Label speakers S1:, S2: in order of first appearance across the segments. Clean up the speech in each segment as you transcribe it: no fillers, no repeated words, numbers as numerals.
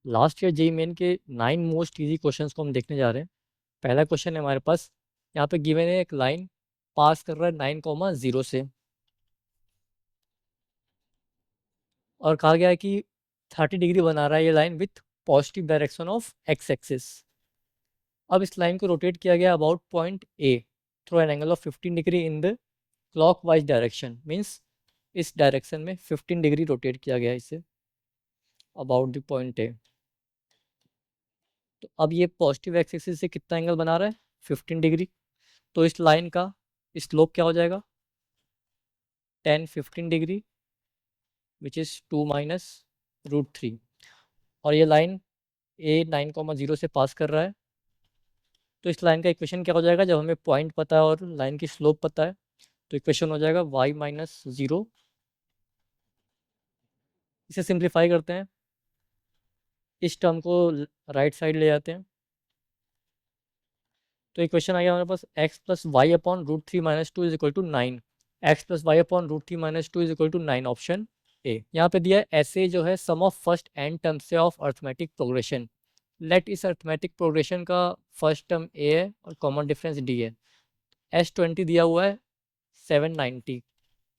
S1: Last year JEE main के 9 most easy questions को हम देखने जा रहे हैं। पहला क्वेश्चन है हमारे पास, यहाँ पे गिवन है एक लाइन पास कर रहा है 9,0 से, और कहा गया है कि 30 डिग्री बना रहा है ये line with positive direction of x axis. अब इस लाइन को रोटेट किया गया about point A through an angle of 15 degree in the clockwise direction, means इस डायरेक्शन में 15 डिग्री रोटेट किया गया है इसे अबाउट द पॉइंट ए। तो अब ये पॉजिटिव एक्स एक्सिस से कितना एंगल बना रहा है, 15 डिग्री। तो इस लाइन का स्लोप क्या हो जाएगा, 10-15 डिग्री विच इज़ 2 माइनस √3। और ये लाइन ए 9,0 से पास कर रहा है। तो इस लाइन का इक्वेशन क्या हो जाएगा, जब हमें पॉइंट पता है और लाइन की स्लोप पता है तो इक्वेशन हो जाएगा y-0। इसे सिंप्लीफाई करते हैं, इस टर्म को राइट साइड ले जाते हैं, तो इक्वेशन आ गया हमारे पास x plus y upon √3 minus 2 is equal to 9। X plus y upon √3 minus 2 is equal to 9, option A. यहाँ पे दिया है ऐसे जो है sum of first n term से ऑफ अर्थमेटिक प्रोग्रेशन। लेट इस अर्थमेटिक प्रोग्रेशन का फर्स्ट टर्म ए है और कॉमन डिफरेंस डी है। S20 दिया हुआ है 790।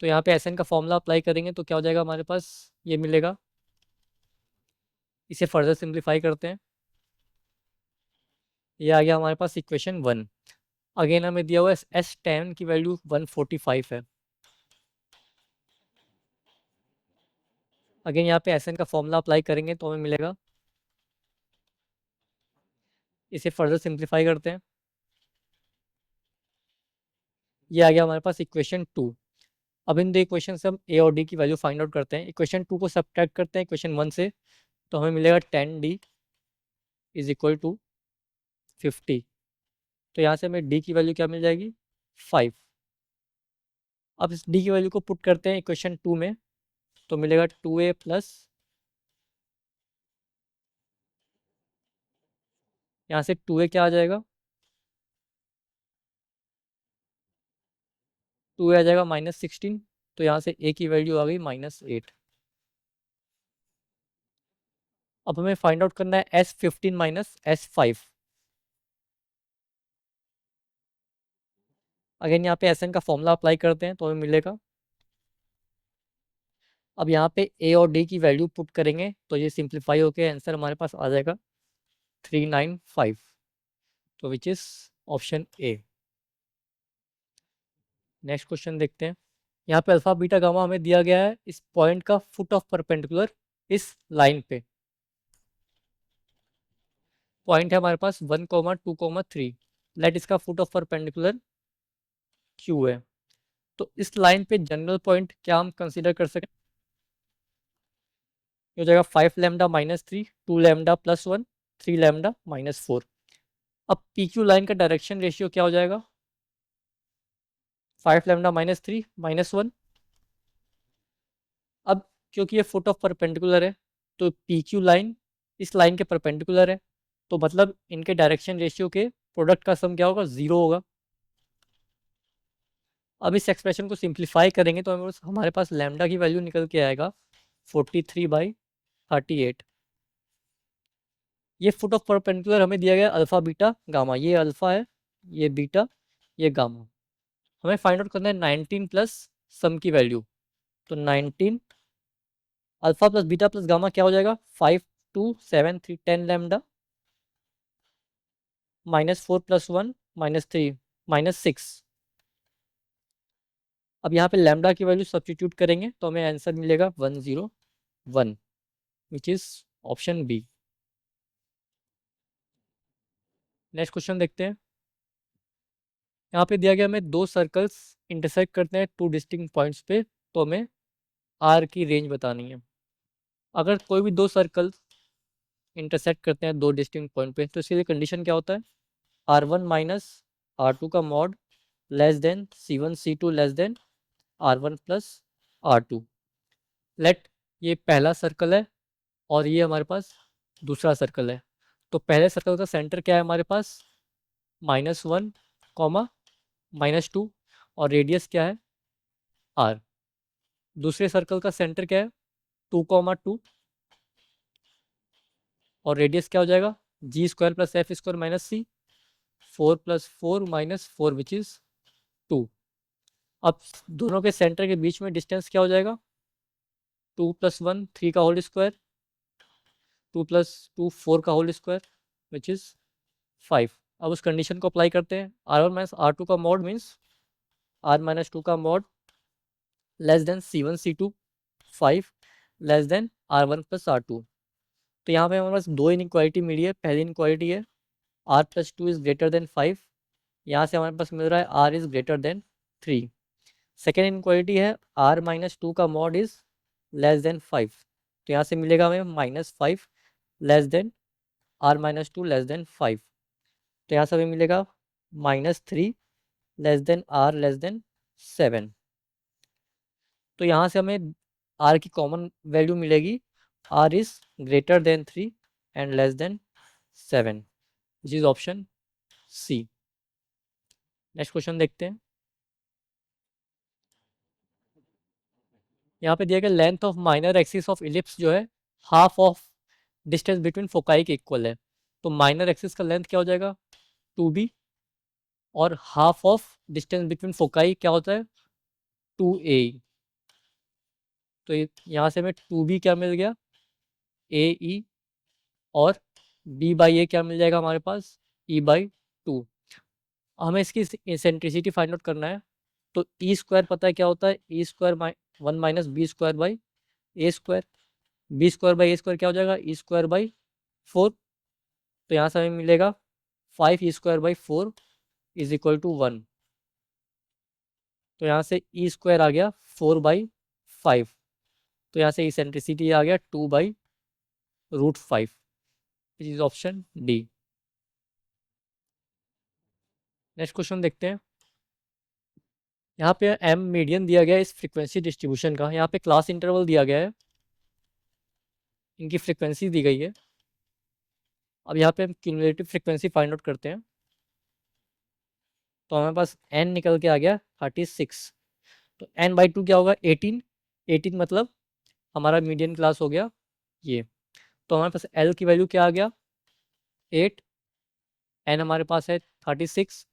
S1: तो यहाँ पे एस एन का फॉर्मूला अप्लाई करेंगे तो क्या हो जाएगा हमारे पास, ये मिलेगा। इसे फर्दर सिंप्लीफाई करते हैं, ये आ गया हमारे पास इक्वेशन 1। अगेन हमें दिया हुआ है S10 की वैल्यू 145 है। अगेन यहाँ पे एस एन का फॉर्मूला अप्लाई करेंगे तो हमें मिलेगा। इसे फर्दर सिंप्लीफाई करते हैं, ये आ गया हमारे पास इक्वेशन 2। अब इन दो इक्वेशन से हम ए और डी की वैल्यू फाइंड आउट करते हैं। इक्वेशन 2 को सब्ट्रैक्ट करते हैं इक्वेशन 1 से, तो हमें मिलेगा 10D इज इक्वल टू 50। तो यहाँ से हमें डी की वैल्यू क्या मिल जाएगी, 5। अब इस डी की वैल्यू को पुट करते हैं इक्वेशन 2 में, तो मिलेगा 2A प्लस, यहाँ से 2A क्या आ जाएगा, 2A आ जाएगा -16। तो यहाँ से A की वैल्यू आ गई -8। अब हमें फाइंड आउट करना है S15 माइनस S5। अगेन यहाँ पे एस एन का फॉर्मूला अप्लाई करते हैं तो हमें मिलेगा। अब यहाँ पे ए और डी की वैल्यू पुट करेंगे तो ये सिंप्लीफाई होकर आंसर हमारे पास आ जाएगा 395, तो विच is option A. Next question देखते हैं। यहाँ पे अल्फा बीटा गामा हमें दिया गया है इस पॉइंट का फुट ऑफ परपेंडिकुलर इस लाइन पे। पॉइंट है हमारे पास 1,2,3। लेट इसका फुट ऑफ परपेंडिकुलर क्यू है। तो इस लाइन पे जनरल पॉइंट क्या हम कंसीडर कर सकते हैं, ये हो जाएगा 5 लैम्डा -3, 2 लैम्डा +1, 3 लैम्डा -4। अब पी क्यू लाइन का डायरेक्शन रेशियो क्या हो जाएगा, 5 लैम्डा -3 -1। अब क्योंकि ये फुट ऑफ परपेंडिकुलर है तो पी क्यू लाइन इस लाइन के परपेंडिकुलर है, तो मतलब इनके डायरेक्शन रेशियो के प्रोडक्ट का सम क्या होगा, 0 होगा। अब इस एक्सप्रेशन को सिंप्लीफाई करेंगे तो हमारे पास लैम्डा की वैल्यू निकल के आएगा 43/38। ये फुट ऑफ परपेंडिकुलर हमें दिया गया अल्फा बीटा गामा, ये अल्फा है, ये बीटा, ये गामा। हमें फाइंड आउट करना है 19 प्लस सम की वैल्यू। तो 19 alpha plus beta plus gamma क्या हो जाएगा, 5 2 7 3 10 लैम्डा -4 + 1 -3 -6। अब यहाँ पे लैम्डा की वैल्यू सब्स्टिट्यूट करेंगे तो हमें आंसर मिलेगा 101, which is option B. Next question देखते हैं। यहाँ पे दिया गया हमें दो सर्कल्स इंटरसेक्ट करते हैं टू डिस्टिंक्ट पॉइंट्स पे, तो हमें आर की रेंज बतानी है। अगर कोई भी दो सर्कल इंटरसेक्ट करते हैं दो डिस्टिंक्ट पॉइंट पे तो इसके लिए कंडीशन क्या होता है, R1 माइनस R2 का mod less than C1 C2 less than R1 plus R2। Let ये पहला सर्कल है और ये हमारे पास दूसरा सर्कल है। तो पहले सर्कल का सेंटर क्या है हमारे पास, -1, -2, और रेडियस क्या है R। दूसरे सर्कल का सेंटर क्या है, 2, 2, और रेडियस क्या हो जाएगा, g square plus f square minus c, 4 + 4 - 4 which is 2। अब दोनों के सेंटर के बीच में डिस्टेंस क्या हो जाएगा, 2 + 1 3 का होल स्क्वायर, 2 + 2 4 का होल स्क्वायर विच इज़ 5। अब उस कंडीशन को अप्लाई करते हैं, R1 - R2 का मॉड मीन्स R - 2 का mod less than C1 C2, 5 less than R1 + R2। तो यहाँ पे हमारे पास दो इनइक्वालिटी मिली है। पहली इनइक्वालिटी है R + 2 इज़ ग्रेटर देन 5, यहाँ से हमारे पास मिल रहा है R is greater than 3। Second inequality है R - 2 का मॉड इज़ लेस देन 5, तो यहाँ से मिलेगा हमें -5 less than R - 2 less than 5, तो यहाँ से हमें मिलेगा -3 less than R less than 7। तो यहाँ से हमें R की कॉमन वैल्यू मिलेगी, R is greater than 3 and less than 7, which is option C. Next question देखते हैं। यहाँ पे दिया गया length of minor axis of ellipse जो है half of distance between foci के इक्वल है। तो माइनर एक्सिस का लेंथ क्या हो जाएगा, 2b, और half of distance between foci क्या होता है, 2a। तो यहाँ से हमें 2b क्या मिल गया, ae, और b/a क्या मिल जाएगा हमारे पास, e/2। हमें इसकी इसेंट्रिसिटी फाइंड आउट करना है। तो ई स्क्वायर पता है क्या होता है, ई स्क्वायर 1 - b² b² क्या हो जाएगा, e²/4। तो यहाँ से हमें मिलेगा 5e² / 4 इज इक्वल टू 1। तो यहाँ से e² आ गया 4/5, तो यहाँ से इसेंट्रिसिटी आ गया 2/√5, विच is option D. Next question देखते हैं। यहाँ पे m मीडियन दिया गया है इस फ्रीक्वेंसी डिस्ट्रीब्यूशन का। यहाँ पे क्लास इंटरवल दिया गया है, इनकी फ्रीक्वेंसी दी गई है। अब यहाँ पे हम क्यूमुलेटिव फ्रीक्वेंसी फाइंड आउट करते हैं। तो हमारे पास n निकल के आ गया 36। तो n/2 क्या होगा, 18। 18 मतलब हमारा मीडियन क्लास हो गया ये। तो हमारे पास l की वैल्यू क्या आ गया, 8। n हमारे पास है 36।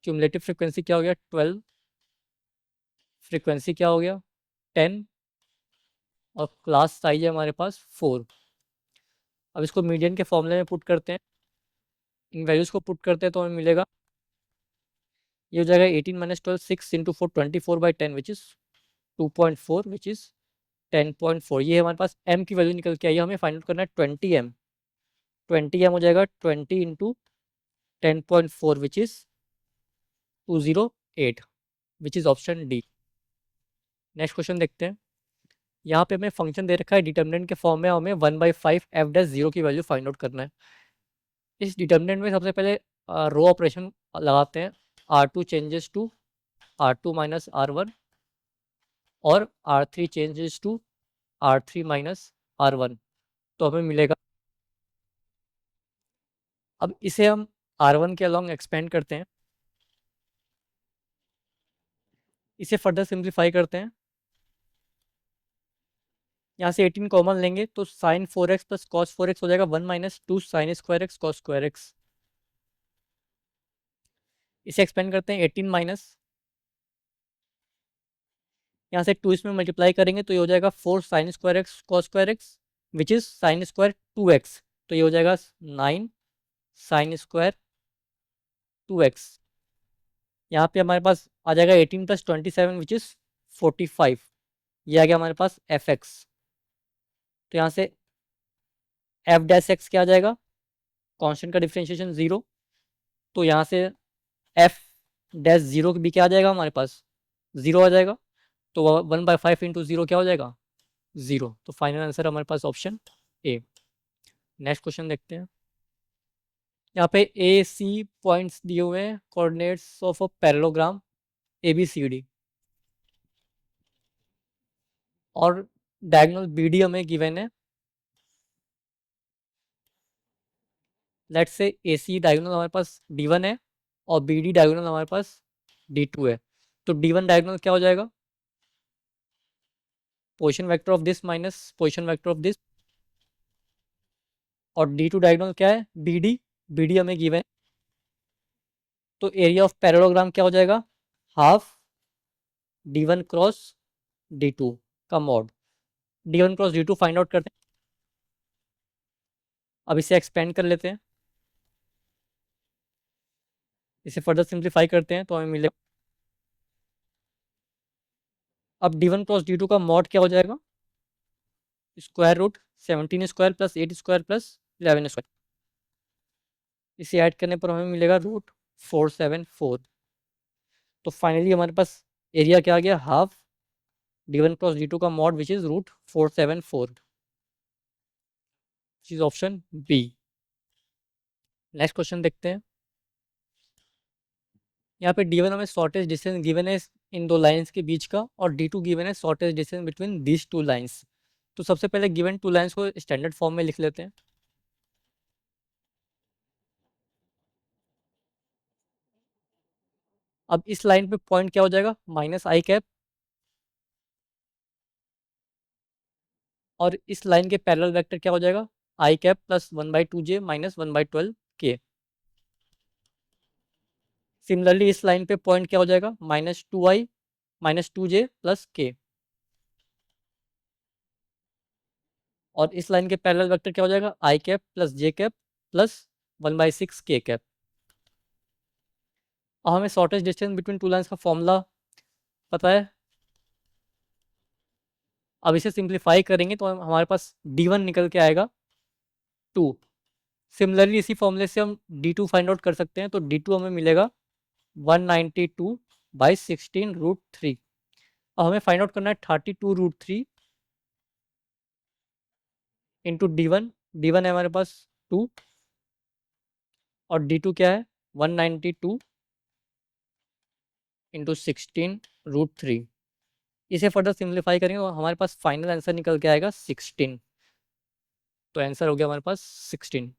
S1: क्यूमुलेटिव फ्रीक्वेंसी क्या हो गया, 12। फ्रीक्वेंसी क्या हो गया, 10। और क्लास साइज है हमारे पास 4। अब इसको मीडियन के फॉर्मूले में पुट करते हैं, इन वैल्यूज़ को पुट करते हैं तो हमें मिलेगा, ये हो जाएगा 18 - 12 6 × 4 24/10 विच इज़ 2.4 विच इज़ 10.4। ये हमारे पास m की वैल्यू निकल के आई है। हमें फाइंड आउट करना है 20m। 20m हो जाएगा 20 × 10.4 which is 208, which is option D. Next question देखते हैं। यहाँ पे हमें फंक्शन दे रखा है डिटर्मिनेंट के फॉर्म में, हमें 1/5 f' की वैल्यू फाइंड आउट करना है। इस डिटर्मिनेंट में सबसे पहले रो ऑपरेशन लगाते हैं, R2 changes to R2 - R1 और R3 changes to R3 - R1। तो हमें मिलेगा, अब इसे हम R1 के अलॉन्ग एक्सपेंड करते हैं, इसे फर्दर सिंप्लीफाई करते हैं। यहाँ से 18 कॉमन लेंगे तो sin 4x + cos 4x हो जाएगा 1 - 2 sin² x cos² x। इसे एक्सपेंड करते हैं 18 माइनस, यहाँ से 2 इसमें मल्टीप्लाई करेंगे तो ये हो जाएगा 4 sin² x cos² x which is sin² 2x। तो ये हो जाएगा 9 sin² 2x। यहाँ पे हमारे पास आ जाएगा 18 + 27 विच इज़ 45। ये आ गया हमारे पास fx। तो यहाँ से f' क्या आ जाएगा, कांस्टेंट का डिफरेंशिएशन 0। तो यहाँ से f' भी क्या आ जाएगा हमारे पास, 0 आ जाएगा। तो 1/5 × 0 क्या हो जाएगा, 0। तो फाइनल आंसर हमारे पास ऑप्शन ए। नेक्स्ट क्वेश्चन देखते हैं। यहाँ पे ए सी पॉइंट्स दिए हुए हैं, coordinates of a parallelogram ABCD, और डायगोनल BD हमें गिवन है। लेट्स से AC डायगोनल हमारे पास D1 है और BD डायगोनल हमारे पास D2 है। तो D1 डायगोनल क्या हो जाएगा, position vector of this minus position vector of this, और D2 डायगोनल क्या है, BD हमें गिवन है, तो एरिया ऑफ पैरेललोग्राम क्या हो जाएगा, हाफ D1 क्रॉस D2 का mod. D1 cross D2 find out करते हैं। अब इसे एक्सपेंड कर लेते हैं, इसे फर्दर सिंप्लीफाई करते हैं तो हमें मिलेगा, अब D1 क्रॉस D2 का मॉड क्या हो जाएगा, square root 17 square plus 8 square plus 11 square, इसे ऐड करने पर हमें मिलेगा रूट 474। तो फाइनली हमारे पास एरिया क्या आ गया, हाफ D1 क्रॉस D2 का mod which is root 474, which is option B. Next question देखते हैं। यहाँ पे D1 हमें शॉर्टेज डिस्टेंस गिवन है इन दो लाइंस के बीच का, और D2 गिवन है shortage distance between these two lines. तो सबसे पहले गिवन टू लाइंस को स्टैंडर्ड फॉर्म में लिख लेते हैं। अब इस लाइन पे पॉइंट क्या हो जाएगा, माइनस आई कैप, और इस लाइन के पैरेलल वेक्टर क्या हो जाएगा, आई कैप प्लस 1/2j माइनस 1/12 के। सिमिलरली इस लाइन पे पॉइंट क्या हो जाएगा, -2i माइनस 2j प्लस के, और इस लाइन के पैरेलल वेक्टर क्या हो जाएगा, आई कैप प्लस जे कैप प्लस 1/6 के कैप। अब हमें shortage distance between two lines का फॉर्मूला पता है। अब इसे सिंप्लीफाई करेंगे तो हमारे पास D1 निकल के आएगा 2। सिमिलरली इसी फॉर्मूले से हम D2 फाइंड आउट कर सकते हैं, तो D2 हमें मिलेगा 192/16√3। अब हमें फाइंड आउट करना है 32√3 इंटू D1 है हमारे पास 2, और D2 क्या है 192 इंटू 16√3। इसे फर्दर सिंप्लीफाई करेंगे तो हमारे पास फाइनल आंसर निकल के आएगा 16। तो आंसर हो गया हमारे पास 16।